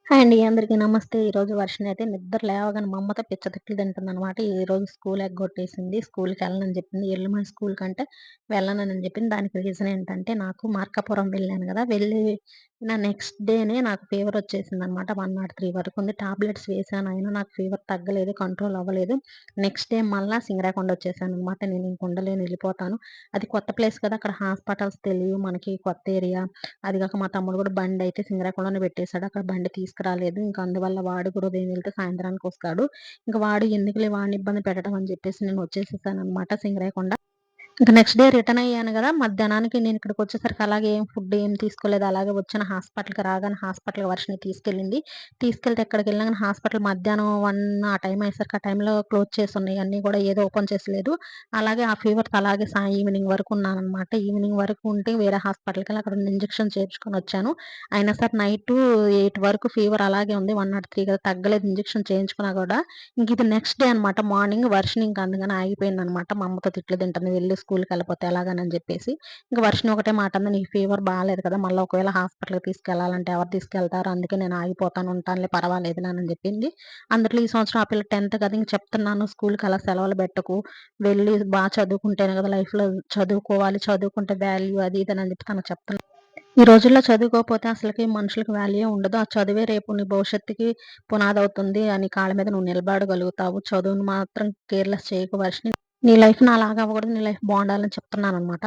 Hi అండి. అందరికీ నమస్తే. ఈరోజు వర్షిణి అయితే నిద్ర లేవగానే మా అమ్మతో పిచ్చ తిట్లు తింటుందనమాట. ఈరోజు స్కూల్ ఎగ్గొట్టేసింది. స్కూల్‌కెళ్ళనని చెప్పింది. ఎళ్ళు మా స్కూల్‌కంటే వెళ్ళనని చెప్పింది. దానికి రీజన్ ఏంటంటే నాకు మార్కాపురం వెళ్ళాను గదా! నెక్స్ట్ డేనే నాకు ఫీవరొచ్చేసిందనమాట. 103 వరకుంది. టాబ్లెట్స్ వేశాను. అయినా నాకు ఫీవర్ తగ్గలేదు. కంట్రోల్ అవ్వలేదు. నెక్స్ట్ డే మళ్ళా సింగరాకొండ వచ్చేసాననమాట. నేనింక ఉండలేను ఎళ్ళిపోతాను. అది కొత్త ప్లేస్ కదా! అక్కడ హాస్పిటల్స్ తెలీవు మనకి కొత్త ఏరియా. అది గాక మా తమ్ముడు గూడా బండయితే సింగరాకొండనే పెట్టేసాడు. అక్కడ బండి తీసుకురాలేదు. ఇంక అందువల్ల వాడు కూడా ఉదయం వెళ్తే సాయంత్రానికొస్తాడు. ఇంక వాడు ఎందుకులే వాడిని ఇబ్బంది పెట్టడం అని చెప్పేసి నేను వచ్చేసేసాననమాట సింగరాయకొండ. ఇంక నెక్స్ట్ డే రిటర్న్ అయ్యాను గదా! మధ్యాహ్నానికి నేనిక్కడికొచ్చేసరికి అలాగే ఫుడ్ ఏం తీసుకోలేదు. అలాగే వచ్చాను హాస్పిటల్‌కి రాగానే హాస్పిటల్‌కి వర్షిని తీసుకెళ్ళింది. తీసుకెళ్తే ఎక్కడికెళ్ళినా గాని హాస్పిటల్ మధ్యాహ్నం 1 ఆ టైం అయ్యేసరికి ఆ టైంలో క్లోజ్ చేసున్నాయి. అన్నీ గూడా ఏదో ఓపెన్ చేసలేదు. అలాగే ఆ ఫీవర్‌తో అలాగే ఈవినింగ్ వరకు ఉన్నాననమాట. ఈవినింగ్ వరకు ఉంటే వేరే హాస్పిటల్‌కెళ్ళి అక్కడ 2 ఇంజెక్షన్స్ చేపించుకొనొచ్చాను. అయినా సరే నైటు 8 వరకు ఫీవర్ అలాగే ఉంది. 103 కదా! తగ్గలేదు ఇంజెక్షన్ చేయించుకున్నా గూడా. ఇంకిది నెక్స్ట్ డే అనమాట. మార్నింగ్ వర్షిని ఇంక అందుకని ఆగిపోయిందనమాట. మా అమ్మతో తిట్లు తింటుంది. వెళ్లి స్కూలుకెళ్ళకపోతే ఎలాగనని జెప్పేసి. ఇంక వర్షిని ఒకటే మాట అంది. "నీకు ఫీవర్ బాలేదు కదా! మళ్ళా ఒకవేళ హాస్పిటల్‌కి తీసుకెళ్ళాలంటే ఎవరు తీసుకెళ్తారు? అందుకే నేను ఆగిపోతాను. ఉంటానులే పర్వాలేదు నాన్న" అని జెప్పింది. అందుట్లో ఈ సంవత్సరం ఆ పిల్ల 10థ్ కదా! ఇంక చెప్తున్నాను స్కూలుకి అలా సెలవులు బెట్టకు. వెళ్లి చదువుకుంటేనే కదా! లైఫ్‌లో చదువుకోవాలి. చదువుకుంటే వాల్యూ అది ఇది అని జెప్పి తనకు చెప్తున్నా. ఈ రోజుల్లో చదువుకోకపోతే అసలకి మనుషులకి వాల్యూయే ఉండదు. ఆ చదువే రేపు నీ భవిష్యత్తుకి పునాదవుతుంది. నీ కాళ్ళ మీద నువ్వు నిలబడగలుగుతావు. చదువుని మాత్రం కేర్‌లెస్ చేయకు వర్షిని. నీ లైఫ్ నాలాగా అవ్వకూడదు. నీ లైఫ్ బావుండాలని చెప్తున్నాననమాట.